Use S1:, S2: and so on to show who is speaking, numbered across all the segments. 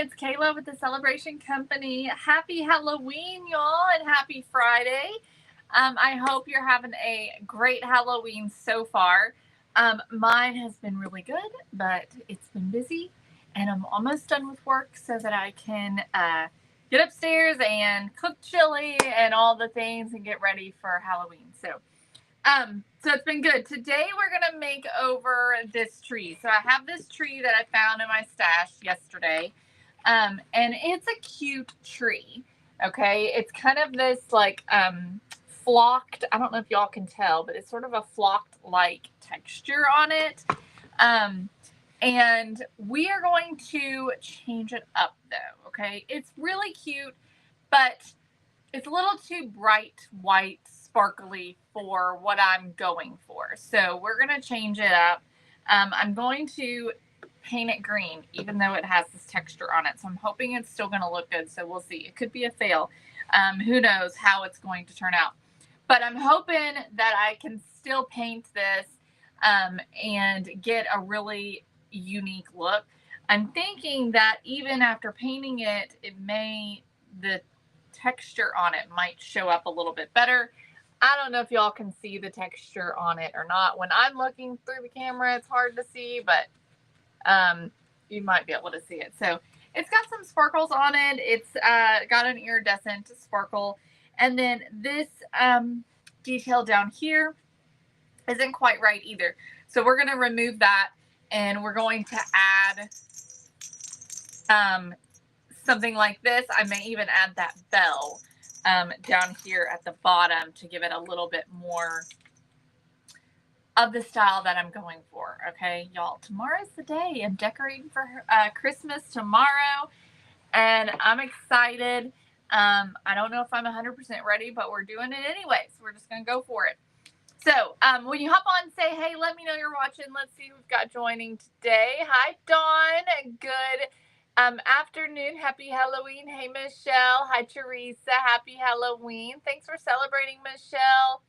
S1: It's Kayla with the Celebration Company. Happy Halloween, y'all, and happy Friday. I hope you're having a great Halloween so far. Mine has been really good, but it's been busy, and I'm almost done with work so that I can get upstairs and cook chili and all the things and get ready for Halloween. So it's been good. Today we're gonna make over this tree. So I have this tree that I found in my stash yesterday, and it's a cute tree. Okay, it's kind of this like flocked. I don't know if y'all can tell, but it's sort of a flocked like texture on it. And we are going to change it up though. Okay, it's really cute, but it's a little too bright white sparkly for what I'm going for. So we're going to change it up. I'm going to paint it green, even though it has this texture on it. So I'm hoping it's still going to look good. So we'll see. It could be a fail. Who knows how it's going to turn out. But I'm hoping that I can still paint this and get a really unique look. I'm thinking that even after painting it, the texture on it might show up a little bit better. I don't know if y'all can see the texture on it or not. When I'm looking through the camera, it's hard to see, but you might be able to see it. So it's got some sparkles on it. It's got an iridescent sparkle. And then this detail down here isn't quite right either. So we're going to remove that, and we're going to add something like this. I may even add that bell down here at the bottom to give it a little bit more of the style that I'm going for. Okay, y'all, tomorrow's the day. I'm decorating for Christmas tomorrow, and I'm excited. I don't know if I'm 100% ready, but we're doing it anyway, so we're just going to go for it. So when you hop on, say hey, let me know you're watching. Let's see who we've got joining today. Hi, Dawn. Good afternoon. Happy Halloween. Hey, Michelle. Hi, Teresa. Happy Halloween. Thanks for celebrating, Michelle.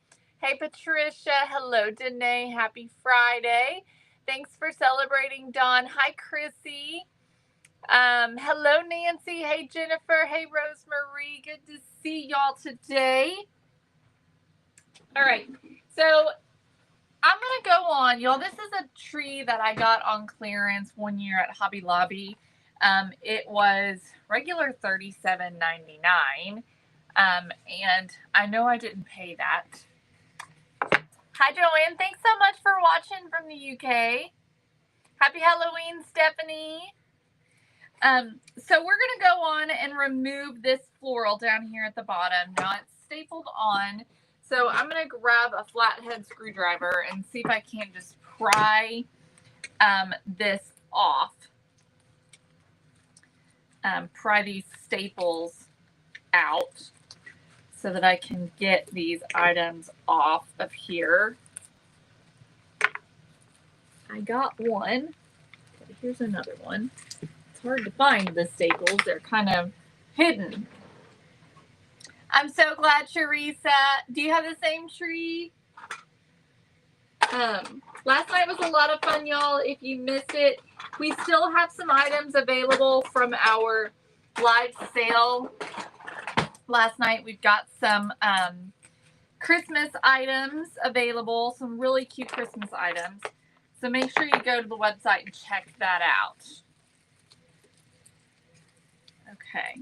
S1: Hey, Patricia. Hello, Danae. Happy Friday. Thanks for celebrating, Dawn. Hi, Chrissy. Hello, Nancy. Hey, Jennifer. Hey, Rosemarie. Good to see y'all today. All right. So I'm going to go on. Y'all, this is a tree that I got on clearance one year at Hobby Lobby. It was regular $37.99, and I know I didn't pay that. Hi, Joanne. Thanks so much for watching from the UK. Happy Halloween, Stephanie. So we're going to go on and remove this floral down here at the bottom. Now it's stapled on, so I'm going to grab a flathead screwdriver and see if I can't just pry this off. Pry these staples out so that I can get these items off of here. I got one. Okay, here's another one. It's hard to find the staples. They're kind of hidden. I'm so glad, Teresa. Do you have the same tree? Last night was a lot of fun, y'all. If you missed it, we still have some items available from our live sale last night. We've got some Christmas items available, some really cute Christmas items. So make sure you go to the website and check that out. Okay.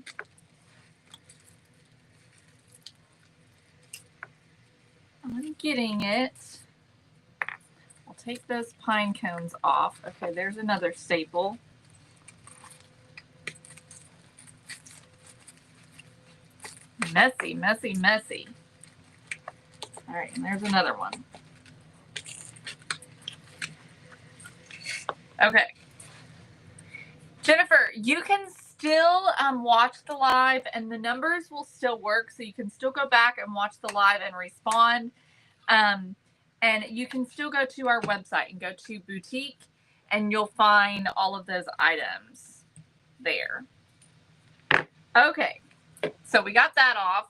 S1: I'm getting it. I'll take those pine cones off. Okay, there's another staple. Messy, messy, messy. All right, and there's another one. Okay. Jennifer, you can still watch the live, and the numbers will still work, so you can still go back and watch the live and respond. And you can still go to our website and go to boutique, and you'll find all of those items there. Okay, so we got that off.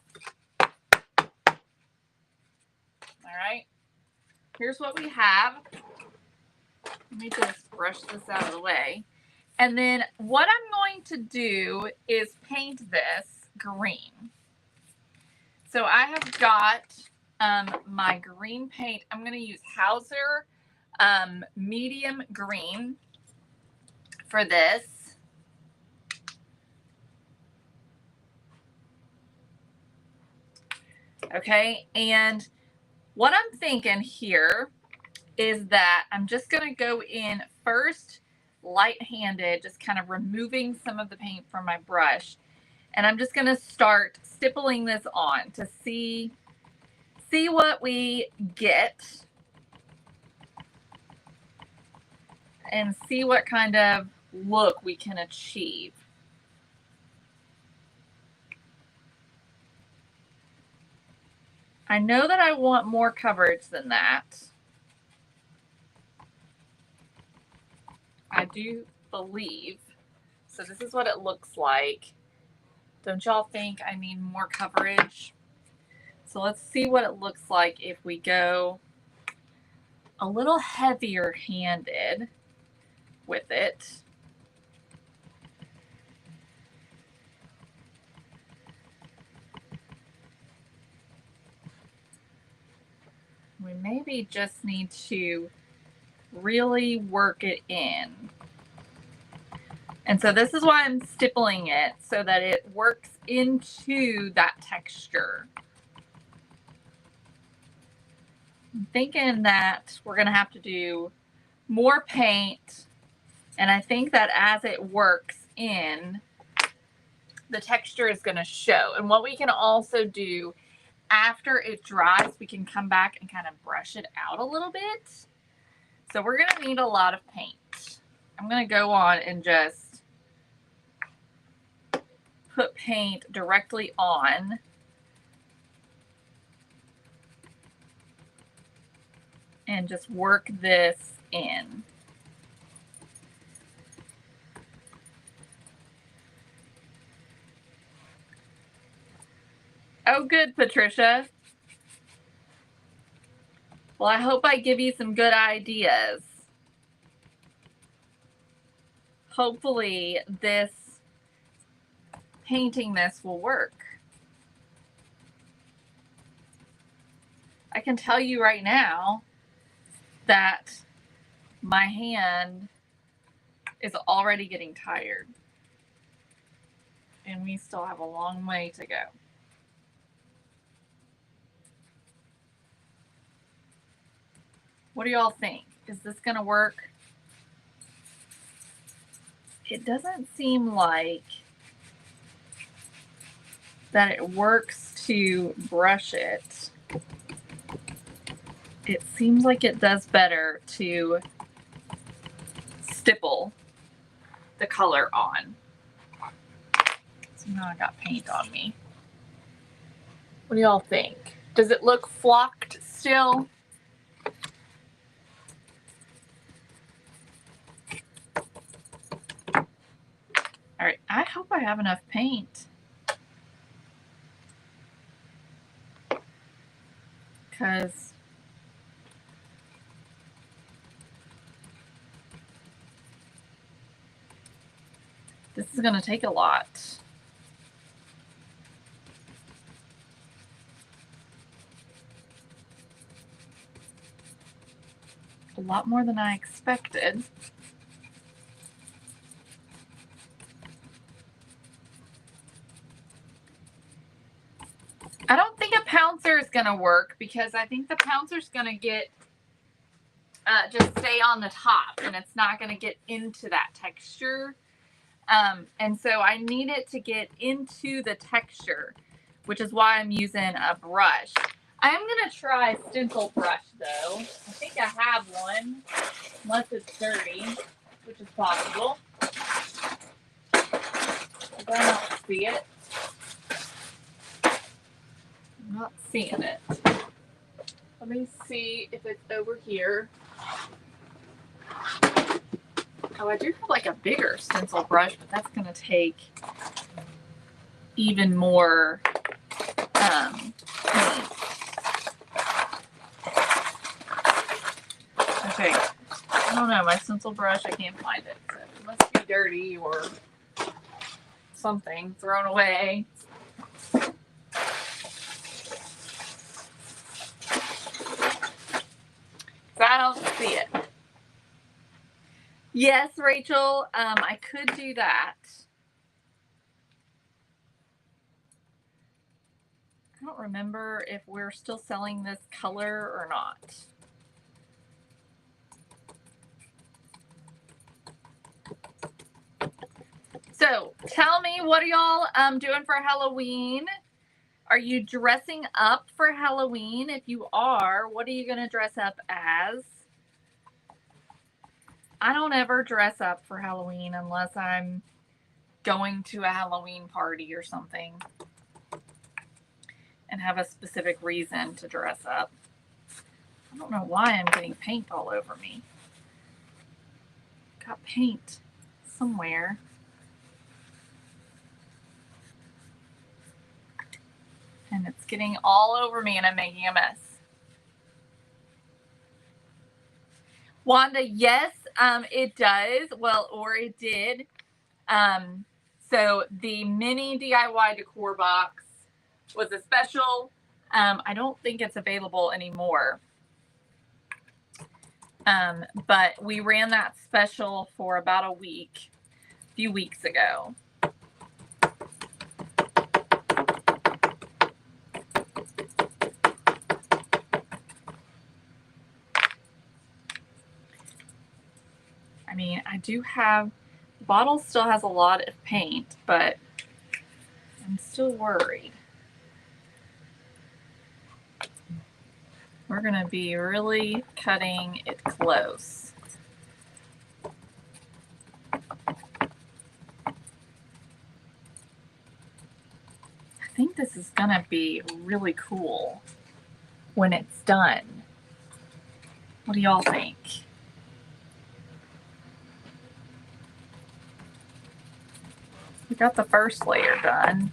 S1: All right, here's what we have. Let me just brush this out of the way. And then what I'm going to do is paint this green. So I have got my green paint. I'm going to use Hauser medium green for this. Okay, and what I'm thinking here is that I'm just going to go in first light-handed, just kind of removing some of the paint from my brush. And I'm just going to start stippling this on to see what we get and see what kind of look we can achieve. I know that I want more coverage than that. I do believe. So this is what it looks like. Don't y'all think I need more coverage? So let's see what it looks like if we go a little heavier handed with it. We maybe just need to really work it in. And so this is why I'm stippling it, so that it works into that texture. I'm thinking that we're going to have to do more paint, and I think that as it works in, the texture is going to show. And what we can also do after it dries, we can come back and kind of brush it out a little bit. So we're going to need a lot of paint. I'm going to go on and just put paint directly on. And just work this in. Oh, good, Patricia. Well, I hope I give you some good ideas. Hopefully painting this will work. I can tell you right now that my hand is already getting tired. And we still have a long way to go. What do y'all think? Is this going to work? It doesn't seem like that it works to brush it. It seems like it does better to stipple the color on. So now I got paint on me. What do y'all think? Does it look flocked still? All right, I hope I have enough paint. Because this is going to take a lot. A lot more than I expected. I don't think a pouncer is going to work because I think the pouncer is going to get just stay on the top and it's not going to get into that texture. And so I need it to get into the texture, which is why I'm using a brush. I am going to try a stencil brush though. I think I have one, unless it's dirty, which is possible. I don't see it. I'm not seeing it. Let me see if it's over here. Oh, I do have like a bigger stencil brush, but that's going to take even more paint. Okay, I don't know, my stencil brush, I can't find it. So must be dirty or something thrown away. So I don't see it. Yes, Rachel, I could do that. I don't remember if we're still selling this color or not. So tell me, what are y'all doing for Halloween? Are you dressing up for Halloween? If you are, what are you going to dress up as? I don't ever dress up for Halloween unless I'm going to a Halloween party or something and have a specific reason to dress up. I don't know why I'm getting paint all over me. Got paint somewhere. And it's getting all over me and I'm making a mess. Wanda, yes, it does. Well, or it did. So the mini DIY decor box was a special. I don't think it's available anymore. But we ran that special for about a few weeks ago. I mean, I do have, the bottle still has a lot of paint, but I'm still worried. We're going to be really cutting it close. I think this is going to be really cool when it's done. What do y'all think? We got the first layer done,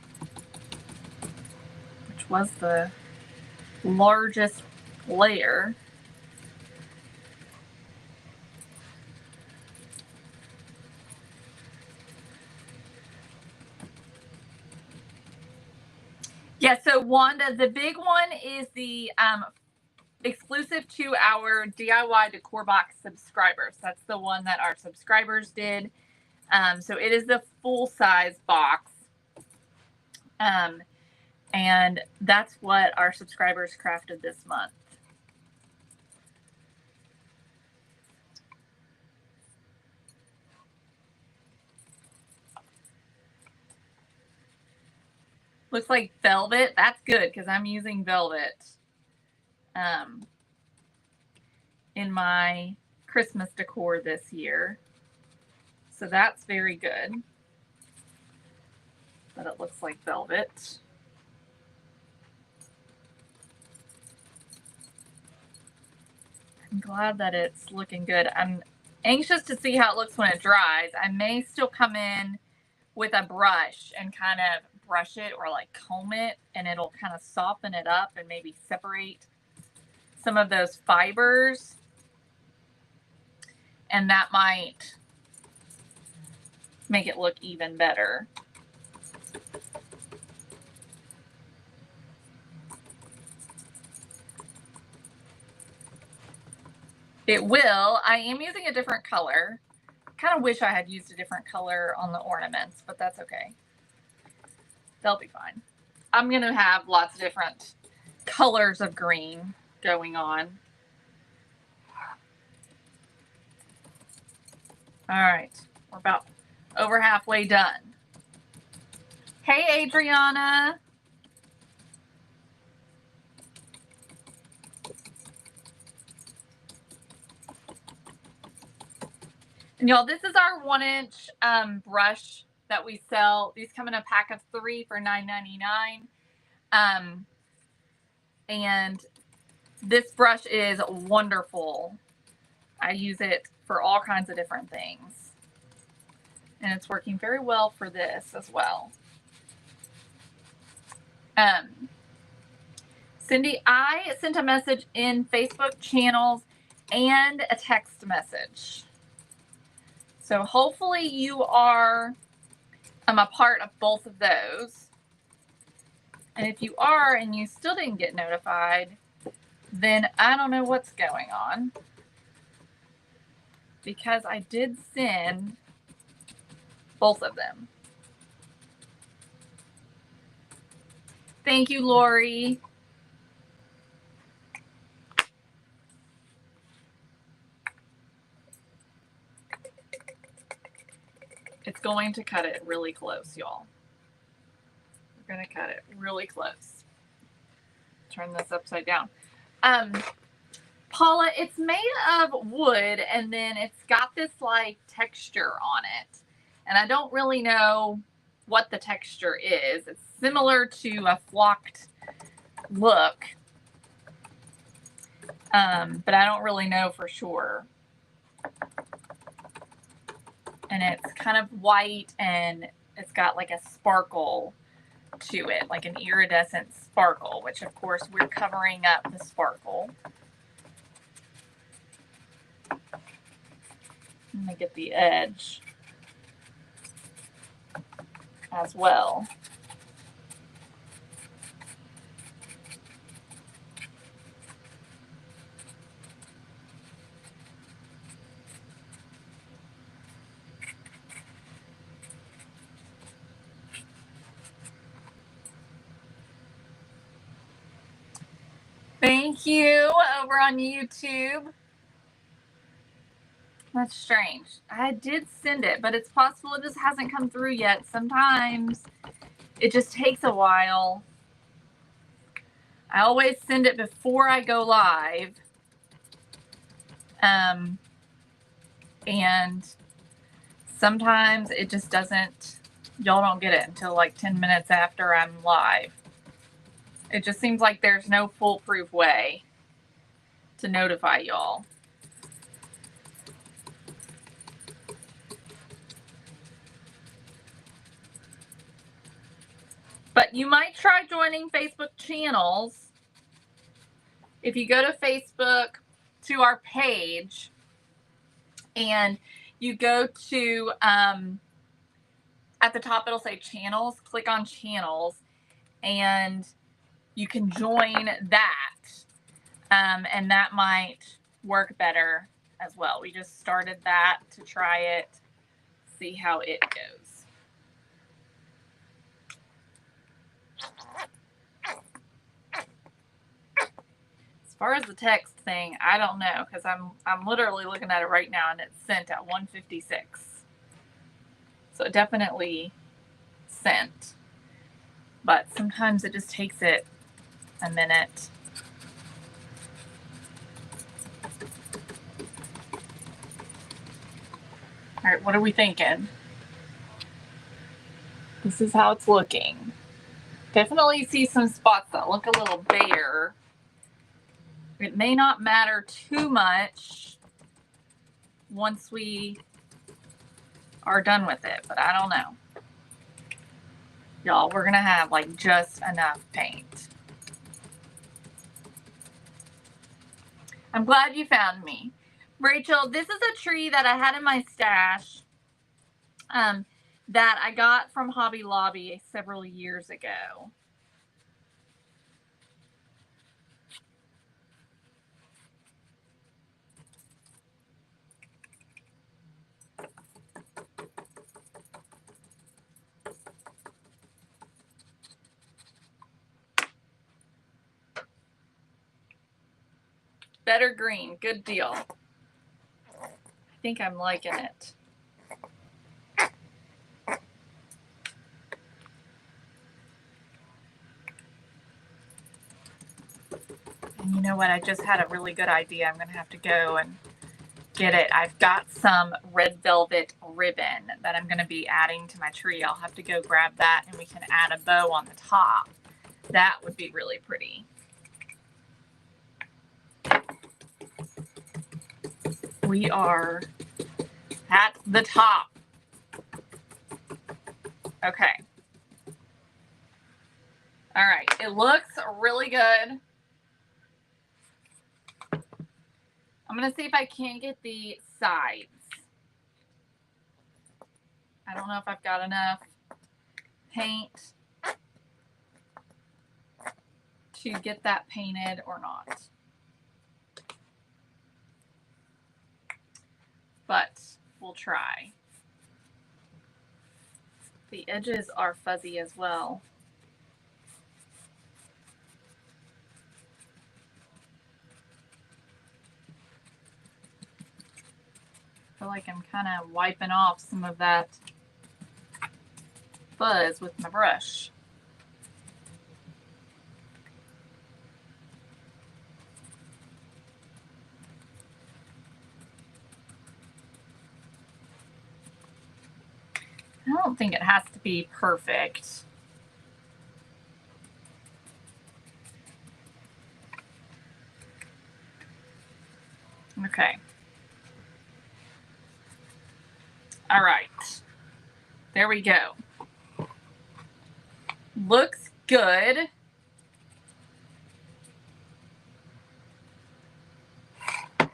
S1: which was the largest layer. Yeah, so Wanda, the big one is the exclusive to our DIY decor box subscribers. That's the one that our subscribers did. So it is the full size box. And that's what our subscribers crafted this month. Looks like velvet. That's good because I'm using velvet in my Christmas decor this year. So that's very good that it looks like velvet. I'm glad that it's looking good. I'm anxious to see how it looks when it dries. I may still come in with a brush and kind of brush it or like comb it, and it'll kind of soften it up and maybe separate some of those fibers. And that might make it look even better. It will. I am using a different color. Kind of wish I had used a different color on the ornaments, but that's okay. They'll be fine. I'm going to have lots of different colors of green going on. All right. We're about over halfway done. Hey, Adriana. And y'all, this is our 1-inch brush that we sell. These come in a pack of 3 for $9.99. And this brush is wonderful. I use it for all kinds of different things. And it's working very well for this as well. Cindy, I sent a message in Facebook channels and a text message. So hopefully you are a part of both of those. And if you are and you still didn't get notified, then I don't know what's going on, because I did send both of them. Thank you, Lori. It's going to cut it really close, y'all. We're going to cut it really close. Turn this upside down. Paula, it's made of wood, and then it's got this like texture on it. And I don't really know what the texture is. It's similar to a flocked look, but I don't really know for sure. And it's kind of white, and it's got like a sparkle to it, like an iridescent sparkle, which of course we're covering up the sparkle. I'm gonna get the edge as well. Thank you over on YouTube. That's strange. I did send it, but it's possible it just hasn't come through yet. Sometimes it just takes a while. I always send it before I go live. And sometimes it just doesn't, y'all don't get it until like 10 minutes after I'm live. It just seems like there's no foolproof way to notify y'all. But you might try joining Facebook channels. If you go to Facebook to our page and you go to, at the top it'll say channels, click on channels, and you can join that. And that might work better as well. We just started that to try it, see how it goes. As far as the text thing, I don't know, because I'm literally looking at it right now, and it's sent at 1:56. So it definitely sent, but sometimes it just takes it a minute. All right, what are we thinking? This is how it's looking. Definitely see some spots that look a little bare. It may not matter too much once we are done with it, but I don't know. Y'all, we're going to have like just enough paint. I'm glad you found me. Rachel, this is a tree that I had in my stash that I got from Hobby Lobby several years ago. Better green, good deal. I think I'm liking it. And you know what? I just had a really good idea. I'm going to have to go and get it. I've got some red velvet ribbon that I'm going to be adding to my tree. I'll have to go grab that, and we can add a bow on the top. That would be really pretty. We are at the top. Okay. All right. It looks really good. I'm going to see if I can't get the sides. I don't know if I've got enough paint to get that painted or not. But we'll try. The edges are fuzzy as well. I feel like I'm kind of wiping off some of that fuzz with my brush. I don't think it has to be perfect. Okay. All right. There we go. Looks good. I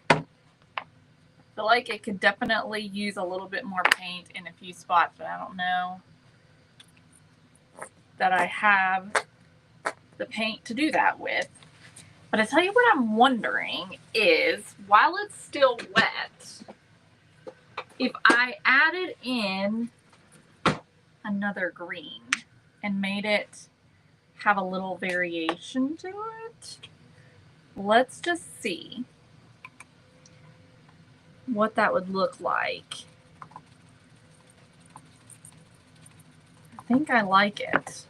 S1: feel like it could definitely use a little bit more paint in a few spots, but I don't know that I have the paint to do that with. But I tell you what I'm wondering is, while it's still wet, if I added in another green and made it have a little variation to it. Let's just see what that would look like. I think I like it.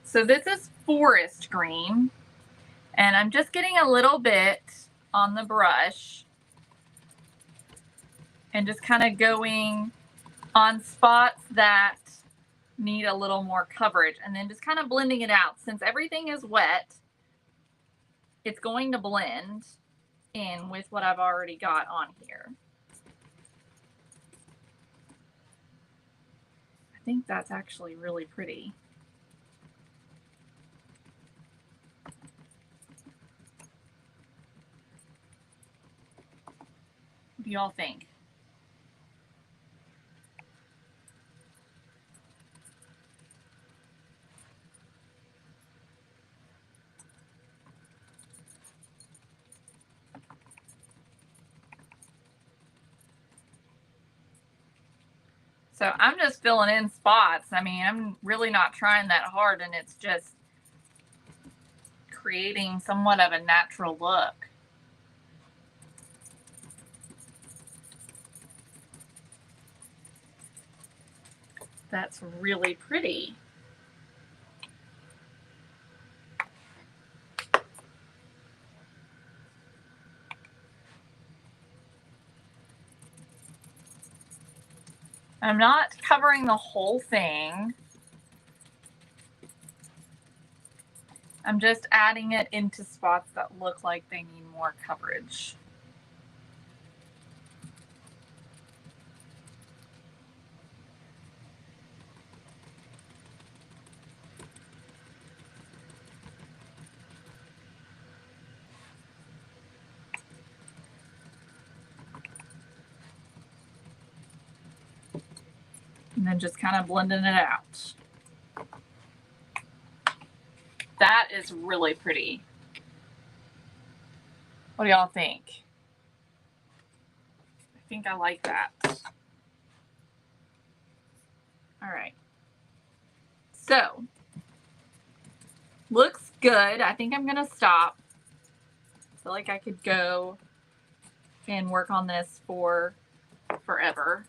S1: So this is forest green, and I'm just getting a little bit on the brush and just kind of going on spots that need a little more coverage, and then just kind of blending it out. Since everything is wet, it's going to blend in with what I've already got on here. I think that's actually really pretty. What do y'all think? So I'm just filling in spots. I mean, I'm really not trying that hard, and it's just creating somewhat of a natural look. That's really pretty. I'm not covering the whole thing. I'm just adding it into spots that look like they need more coverage. And then just kind of blending it out. That is really pretty. What do y'all think? I think I like that. All right. So, looks good. I think I'm going to stop. I feel like I could go and work on this for forever.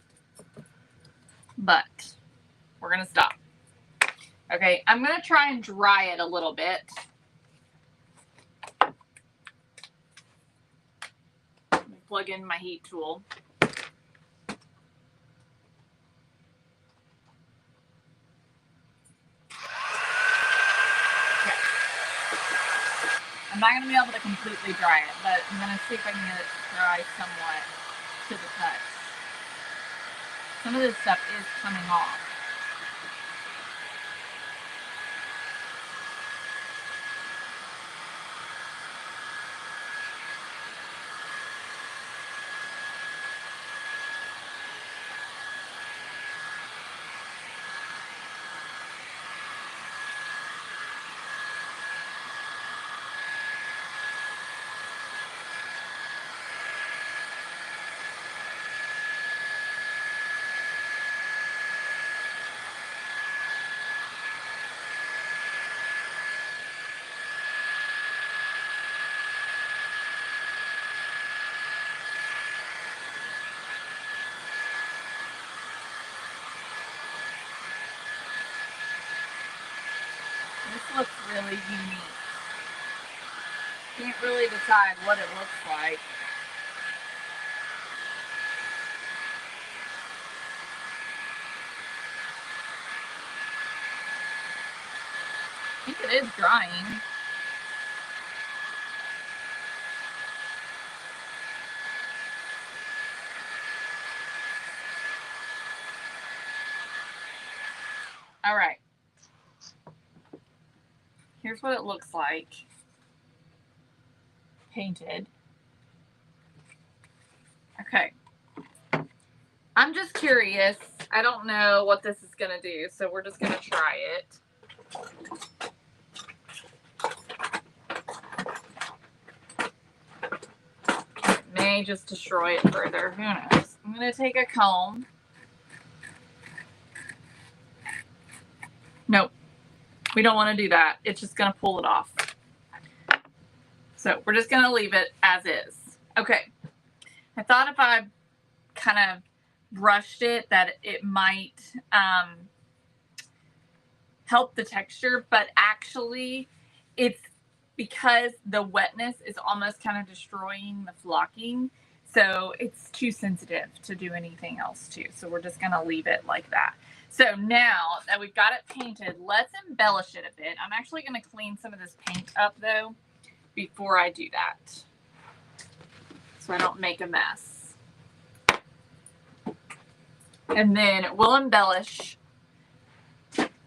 S1: But we're going to stop. Okay, I'm going to try and dry it a little bit. Let me plug in my heat tool. I'm not going to be able to completely dry it, but I'm going to see if I can get it dry somewhat to the touch. Some of this stuff is coming off. This looks really unique. Can't really decide what it looks like. I think it is drying. All right. Here's what it looks like painted. Okay. I'm just curious. I don't know what this is going to do, so we're just going to try it. It may just destroy it further. Who knows? I'm going to take a comb. Nope. We don't want to do that. It's just going to pull it off. So we're just going to leave it as is. Okay. I thought if I kind of brushed it that it might help the texture, but actually it's because the wetness is almost kind of destroying the flocking. So it's too sensitive to do anything else too. So we're just going to leave it like that. So now that we've got it painted, let's embellish it a bit. I'm actually going to clean some of this paint up though before I do that, so I don't make a mess. And then we'll embellish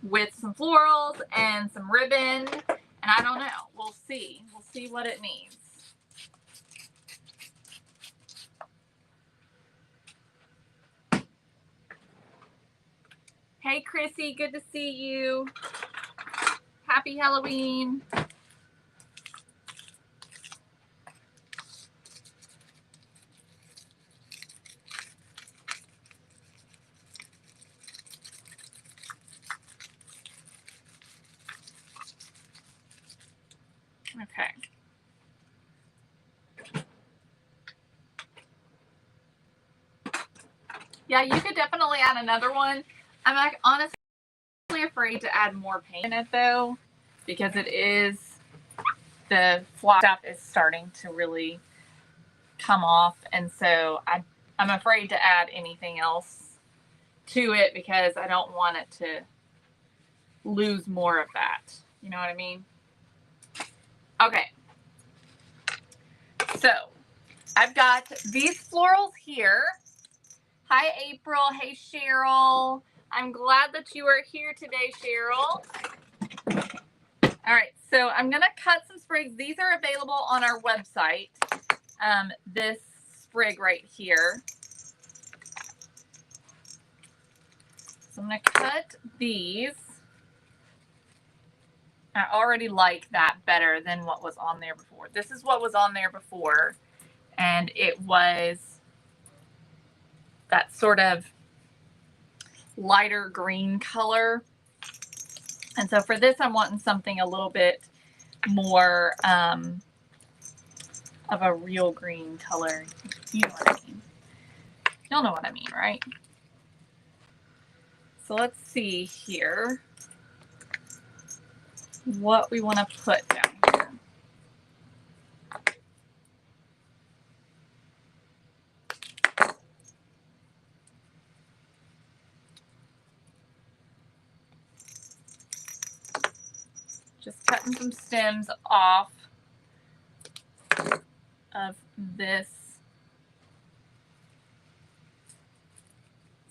S1: with some florals and some ribbon. And I don't know. We'll see. We'll see what it needs. Hey, Chrissy. Good to see you. Happy Halloween. Okay. Yeah, you could definitely add another one. I'm like honestly afraid to add more paint in it though, because it is, the flock stuff is starting to really come off, and so I'm afraid to add anything else to it because I don't want it to lose more of that. You know what I mean? Okay. So I've got these florals here. Hi, April. Hey, Cheryl. I'm glad that you are here today, Cheryl. All right, so I'm going to cut some sprigs. These are available on our website. This sprig right here. So I'm going to cut these. I already like that better than what was on there before. This is what was on there before, and it was that sort of lighter green color. And so for this, I'm wanting something a little bit more of a real green color. You know what I mean? You'll know what I mean, right? So let's see here what we want to put down here. Just cutting some stems off of this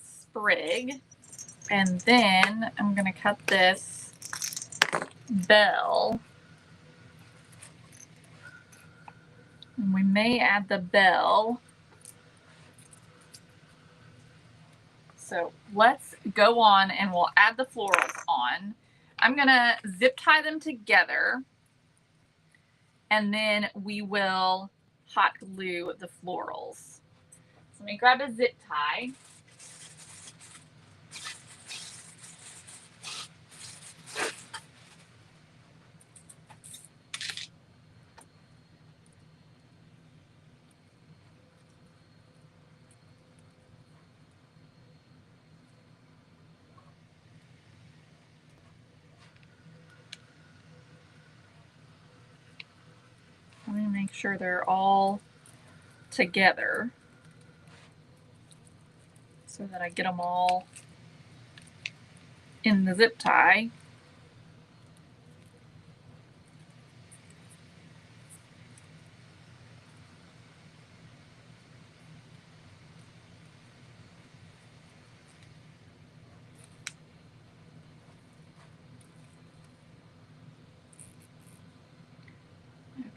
S1: sprig. And then I'm going to cut this bell. And we may add the bell. So let's go on and we'll add the florals on. I'm going to zip tie them together. And then we will hot glue the florals. So let me grab a zip tie. sure they're all together so that I get them all in the zip tie.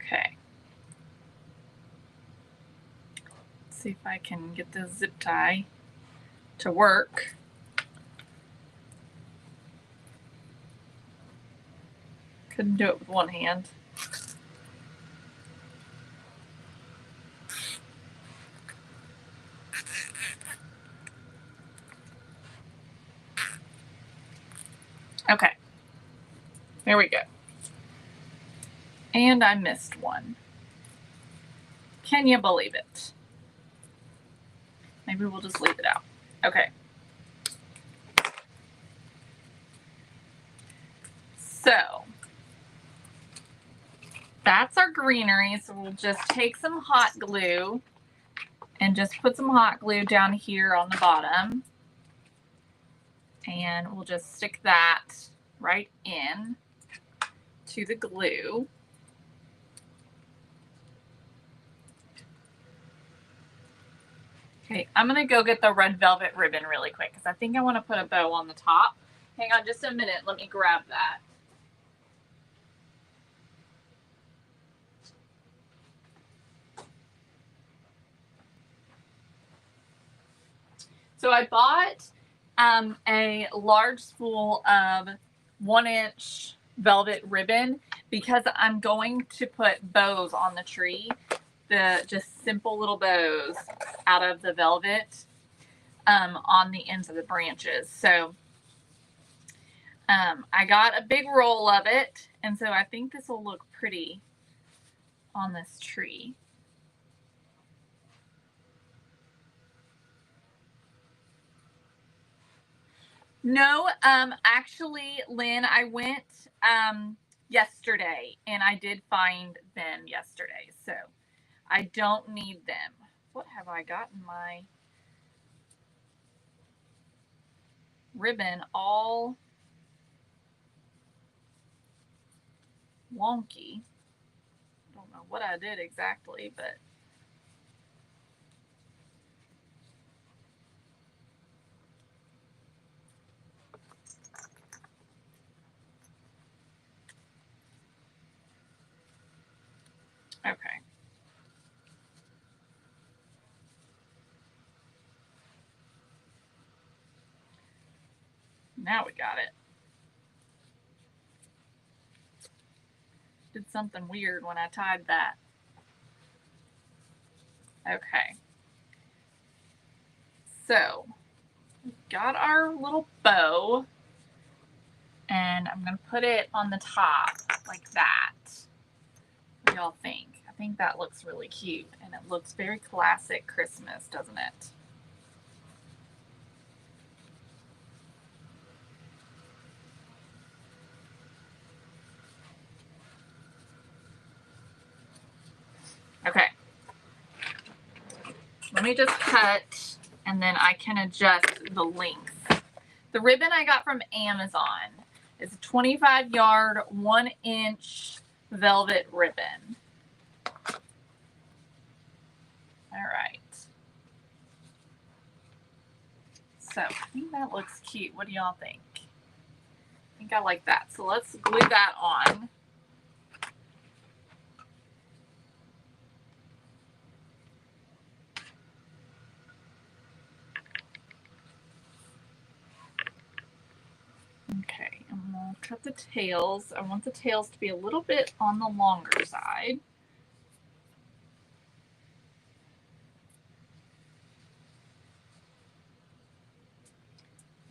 S1: Okay. Let's see if I can get this zip tie to work. Couldn't do it with one hand. Okay. There we go. And I missed one. Can you believe it? Maybe we'll just leave it out. Okay. So that's our greenery. So we'll just take some hot glue and just put some hot glue down here on the bottom. And we'll just stick that right in to the glue. Okay, I'm gonna go get the red velvet ribbon really quick because I think I want to put a bow on the top. Hang on just a minute, let me grab that. So I bought a large spool of 1-inch velvet ribbon because I'm going to put bows on the tree, the just simple little bows out of the velvet on the ends of the branches. So I got a big roll of it, and so I think this will look pretty on this tree. No, actually, Lynn, I went yesterday and I did find them yesterday, so I don't need them. What have I got in my ribbon all wonky? I don't know what I did exactly, but okay. Now we got it. Did something weird when I tied that. Okay. So, got our little bow, and I'm going to put it on the top like that. What do y'all think? I think that looks really cute, and it looks very classic Christmas, doesn't it? Okay. Let me just cut, and then I can adjust the length. The ribbon I got from Amazon is a 25-yard, 1-inch velvet ribbon. All right. So I think that looks cute. What do y'all think? I think I like that. So let's glue that on. Okay, I'm gonna cut the tails. I want the tails to be a little bit on the longer side.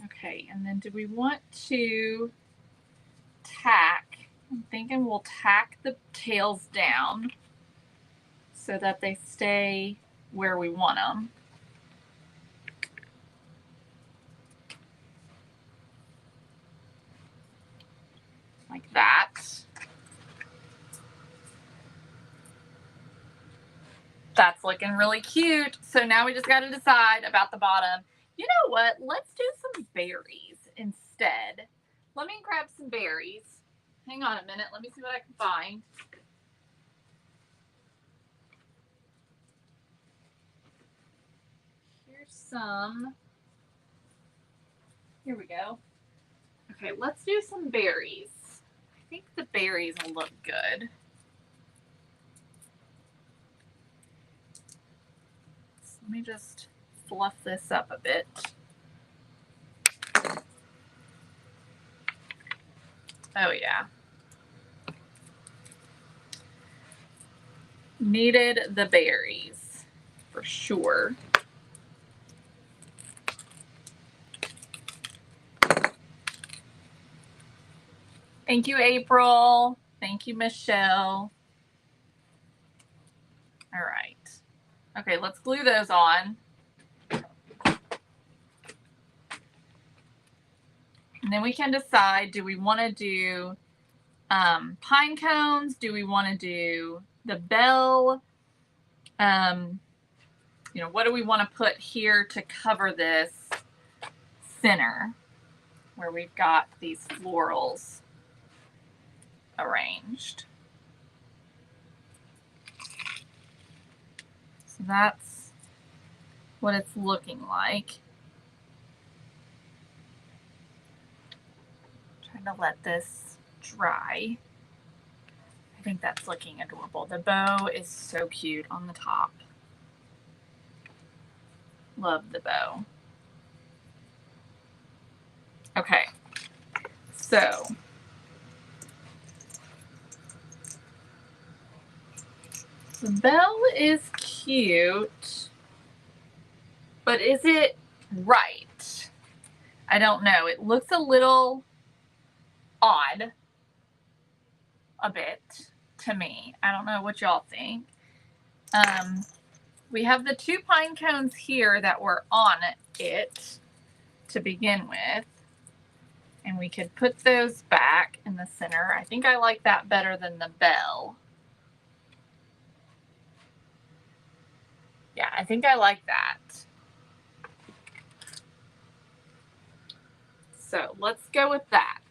S1: Okay, and then do we want to tack? I'm thinking we'll tack the tails down so that they stay where we want them. Like that. looking really cute. So now we just got to decide about the bottom. You know what? Let's do some berries instead. Let me grab some berries. Hang on a minute. Let me see what I can find. Here's some. Here we go. Okay, let's do some berries. I think the berries will look good. So let me just fluff this up a bit. Oh yeah. Needed the berries for sure. Thank you, April. Thank you, Michelle. All right. Okay, let's glue those on. And then we can decide, do we want to do pine cones? Do we want to do the bell? You know, what do we want to put here to cover this center where we've got these florals arranged? So that's what it's looking like. Trying to let this dry. I think that's looking adorable. The bow is so cute on the top. Love the bow. Okay, so the bell is cute, but is it right? I don't know. It looks a little odd, a bit, to me. I don't know what y'all think. We have the 2 pine cones here that were on it to begin with. And we could put those back in the center. I think I like that better than the bell. Yeah, I think I like that. So let's go with that.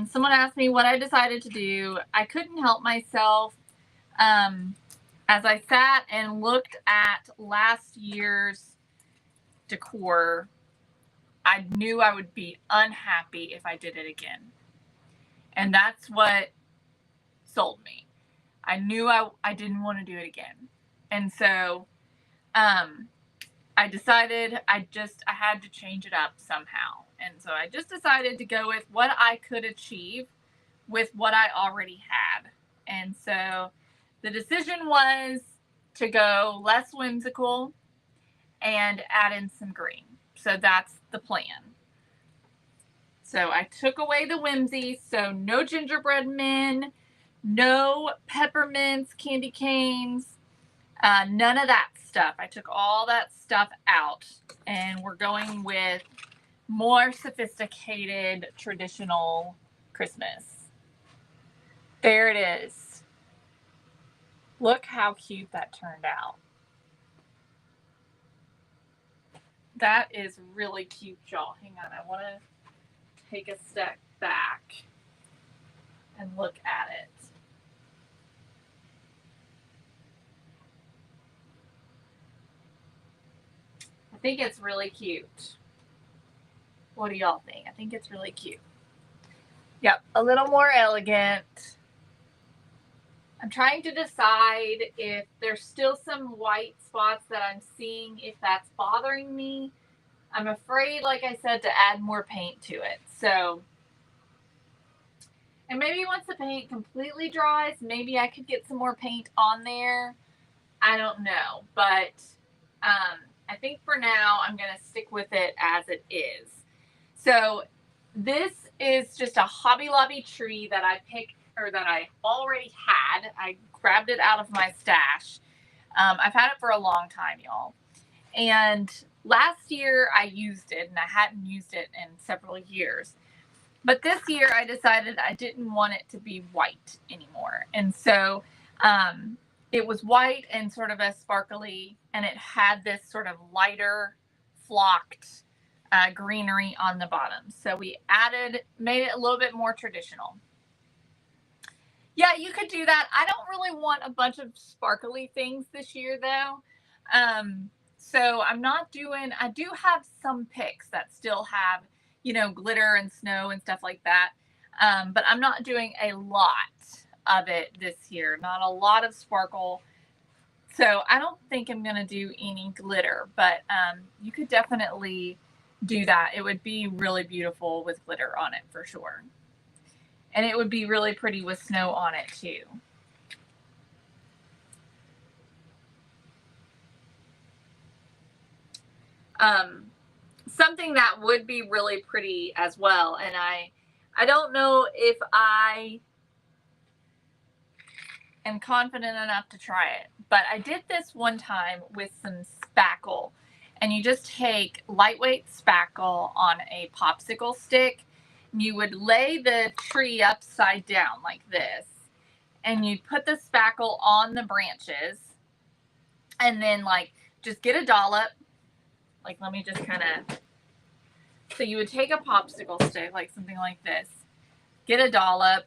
S1: Someone asked me what I decided to do. I couldn't help myself. As I sat and looked at last year's decor, I knew I would be unhappy if I did it again. And that's what sold me. I knew I didn't want to do it again. And so I decided I had to change it up somehow. And so I just decided to go with what I could achieve with what I already had. And so the decision was to go less whimsical and add in some green. So that's the plan. So I took away the whimsy. So no gingerbread men, no peppermints, candy canes, none of that stuff. I took all that stuff out, and we're going with more sophisticated traditional Christmas. There it is. Look how cute that turned out. That is really cute, y'all. Hang on, I want to take a step back and look at it. I think it's really cute. What do y'all think? I think it's really cute. Yep, a little more elegant. I'm trying to decide if there's still some white spots that I'm seeing, if that's bothering me. I'm afraid, like I said, to add more paint to it. So, and maybe once the paint completely dries, maybe I could get some more paint on there. I don't know, but I think for now I'm going to stick with it as it is. So this is just a Hobby Lobby tree that I picked, or that I already had. I grabbed it out of my stash. I've had it for a long time, y'all. And last year I used it, and I hadn't used it in several years. But this year I decided I didn't want it to be white anymore. And so it was white and sort of a sparkly, and it had this sort of lighter flocked greenery on the bottom. So we made it a little bit more traditional. Yeah, you could do that. I don't really want a bunch of sparkly things this year though. So I'm not doing, I do have some picks that still have, glitter and snow and stuff like that. But I'm not doing a lot of it this year, not a lot of sparkle. So I don't think I'm going to do any glitter, but you could definitely do that. It would be really beautiful with glitter on it for sure. And it would be really pretty with snow on it too. Something that would be really pretty as well, and I don't know if I am confident enough to try it, but I did this one time with some spackle. And you just take lightweight spackle on a popsicle stick. You would lay the tree upside down like this, and you'd put the spackle on the branches, and then just get a dollop. Let me just kind of, so you would take a popsicle stick, like something like this, get a dollop,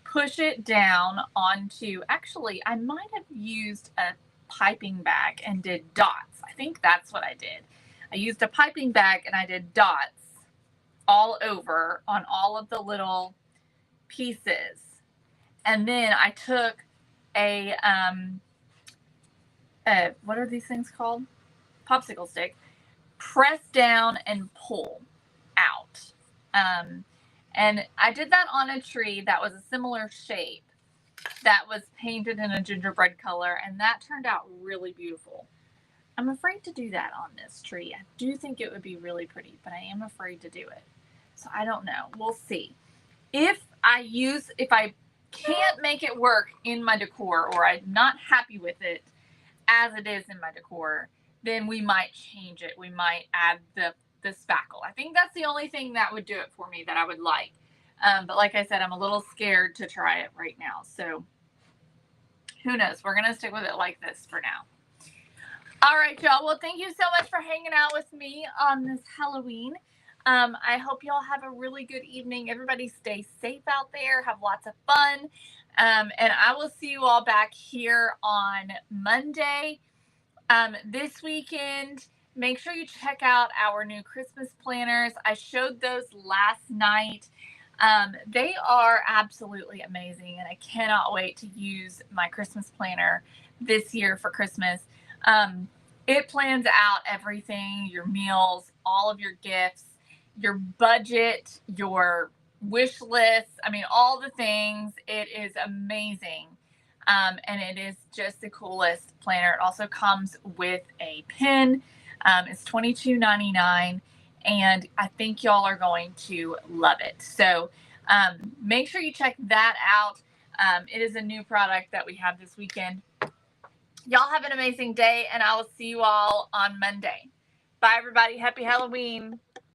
S1: push it down onto, actually, I might have used a piping bag and did dots. I think that's what I did. I used a piping bag and I did dots all over on all of the little pieces. And then I took a, what are these things called? Popsicle stick. Press down and pull out. And I did that on a tree that was a similar shape that was painted in a gingerbread color, and that turned out really beautiful. I'm afraid to do that on this tree. I do think it would be really pretty, but I am afraid to do it. So I don't know. We'll see. If I can't make it work in my decor, or I'm not happy with it as it is in my decor, then we might change it. We might add the spackle. I think that's the only thing that would do it for me that I would like. But like I said, I'm a little scared to try it right now. So who knows? We're going to stick with it like this for now. All right, y'all. Well, thank you so much for hanging out with me on this Halloween. I hope y'all have a really good evening. Everybody stay safe out there. Have lots of fun. And I will see you all back here on Monday. This weekend, make sure you check out our new Christmas planners. I showed those last night. They are absolutely amazing, and I cannot wait to use my Christmas planner this year for Christmas. It plans out everything, your meals, all of your gifts, your budget, your wish list. I mean, all the things. It is amazing. And it is just the coolest planner. It also comes with a pin. It's $22.99, and I think y'all are going to love it. So make sure you check that out. It is a new product that we have this weekend. Y'all have an amazing day, and I will see you all on Monday. Bye, everybody. Happy Halloween.